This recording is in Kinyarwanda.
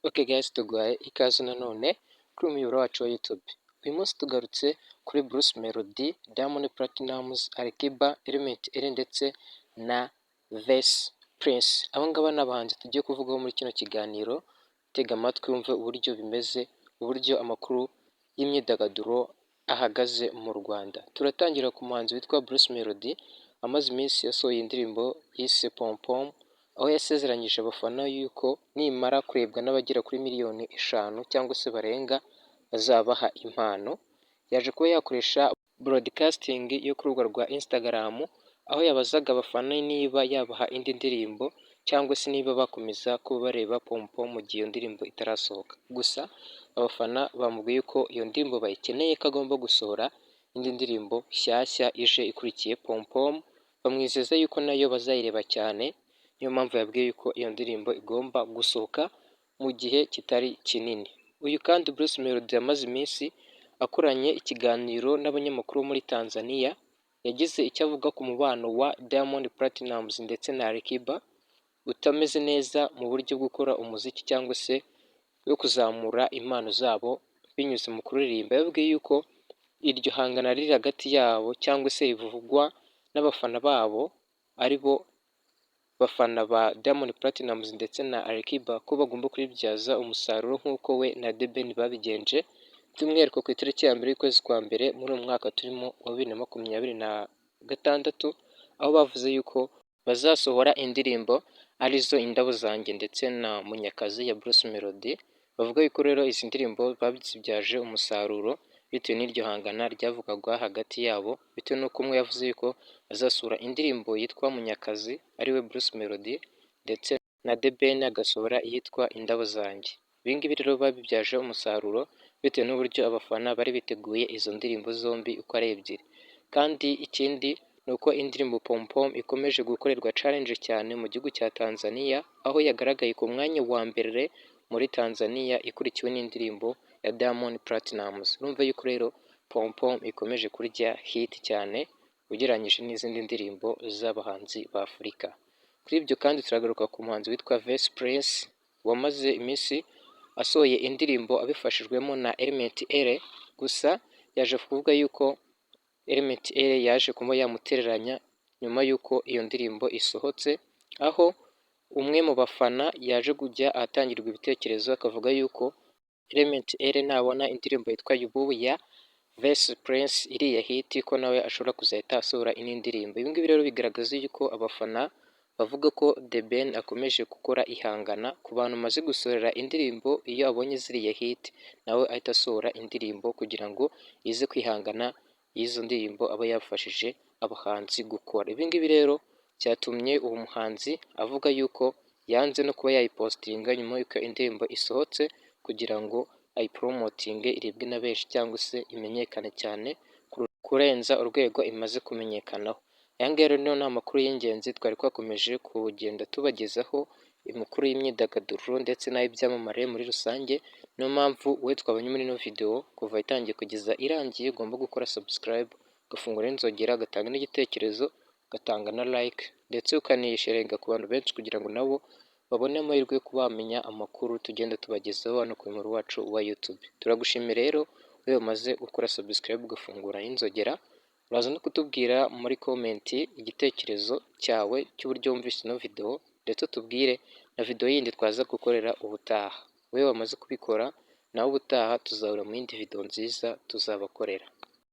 Okay guys, tuguhaye ikaze nanone kuri umuyoboro wacu wa YouTube. Uyu munsi tugarutse kuri Bruce Melody, Diamond Platnumz, Alikiba, Element Elly ndetse na Vess Prince. Aba ngaba ni abahanzi tugiye kuvugaho muri kino kiganiro. Tega amatwi wumve uburyo bimeze, uburyo amakuru y'imyidagaduro ahagaze mu Rwanda. Turatangira ku muhanzi witwa Bruce Melody, amaze iminsi yasohoye indirimbo yise Pom Pom, aho yasezeranyije abafana yuko nimara kurebwa n'abagera kuri miliyoni 5 cyangwa se barenga azabaha impano. Yaje kuba yakoresha broadcasting yo ku rubuga rwa Instagram, aho yabazaga abafana niba yabaha indi ndirimbo cyangwa se niba bakomeza kuba bareba Pom Pom mu gihe iyo ndirimbo itarasohoka. Gusa abafana bamubwiye ko iyo ndirimbo bayikeneye, ko agomba gusohora indi ndirimbo nshyashya ije ikurikiye Pom Pom. Bamwizeza yuko nayo bazayireba cyane, niyo mpamvu yabwiye yuko iyo ndirimbo igomba gusohoka mu gihe kitari kinini. Uyu kandi Bruce Melody yamaze iminsi akoranye ikiganiro n'abanyamakuru muri Tanzania, yagize icyo avuga ku mubano wa Diamond Platnumz ndetse na Alikiba utameze neza mu buryo bwo gukora umuziki cyangwa se yo kuzamura impano zabo binyuze mu kuririmba. Yabwiye yuko iryo hangana riri hagati yabo cyangwa se rivugwa n'abafana babo, ari bo bafana ba Diamond Platnumz ndetse na Alikiba, ko bagomba kuribyaza umusaruro nk'uko we na The Ben babigenje, by'umwihariko ku itariki ya mbere y'ukwezi kwa mbere muri uyu mwaka turimo wa 2026, aho bavuze yuko bazasohora indirimbo arizo Indabo Zanjye ndetse na Munyakazi ya Bruce Melody. Bavuga yuko rero izi ndirimbo bazibyaje umusaruro bitewe n'iryo hangana ryavugagwa hagati yabo, bitewe n'uko umwe yavuze yuko azasura indirimbo yitwa Munyakazi ariwe Bruce Melody ndetse na The Ben agasohora iyitwa Indabo Zanjye. Ibi ngibi rero babibyaje umusaruro bitewe n'uburyo abafana bari biteguye izo ndirimbo zombi uko ari ebyiri. Kandi ikindi ni uko indirimbo Pom Pom ikomeje gukorerwa challenge cyane mu gihugu cya Tanzania, aho yagaragaye ku mwanya wa mbere muri Tanzania ikurikiwe n'indirimbo ya Diamond Platnumz. Urumva yuko rero Pom Pom ikomeje kurya hit cyane ugereranyije n'izindi ndirimbo z'abahanzi ba Afurika. Kuri ibyo kandi turagaruka ku muhanzi witwa Vess Prince, wamaze iminsi asohoye indirimbo abifashijwemo na Element Elly. Gusa yaje kuvuga yuko Element Elly yaje kuba yamutereranya nyuma y'uko iyo ndirimbo isohotse, aho umwe mu bafana yaje kujya ahatangirwa ibitekerezo akavuga yuko Element Elly nabona indirimbo yitwa Yubu ya Vess Prince iriya hit, ko nawe ashobora kuzahita asohora indi ndirimbo. Ibi ngibi rero bigaragaza yuko abafana bavuga ko The Ben akomeje gukora ihangana ku bantu maze gusohora indirimbo, iyo abonye ziriya hit nawe ahita asohora indirimbo kugira ngo ize kwihangana y'izo ndirimbo aba yafashije abahanzi gukora. Ibi ngibi rero byatumye uwo muhanzi avuga yuko yanze no kuba yayipostinga nyuma y'uko indirimbo isohotse, kugira ngo ayipromotinge irebwe na benshi cyangwa se imenyekane cyane kurenza urwego imaze kumenyekanaho. Aya ngaya rero niyo ni amakuru y'ingenzi twari twakomeje kugenda tubagezaho, amakuru y'imyidagaduro ndetse n'ay'ibyamamare muri rusange. Niyo mpamvu wowe twabonye muri ino video kuva itangiye kugeza irangiye ugomba gukora subscribe, ugafungura n'inzogera, ugatanga n'igitekerezo, ugatanga na like ndetse ukaniyisharinga ku bantu benshi kugira ngo nabo babone amahirwe yo kuba bamenya amakuru tugenda tubagezaho hano ku muyoboro wacu wa YouTube. Turagushimiye rero wowe wamaze gukora subscribe ugafungura n'inzogera. Uraza no kutubwira muri comment igitekerezo cyawe cy'uburyo wumvise ino video, ndetse tubwire na video yindi twaza gukorera ubutaha. Wowe wamaze kubikora nawe ubutaha tuzahura mu yindi video nziza tuzabakorera.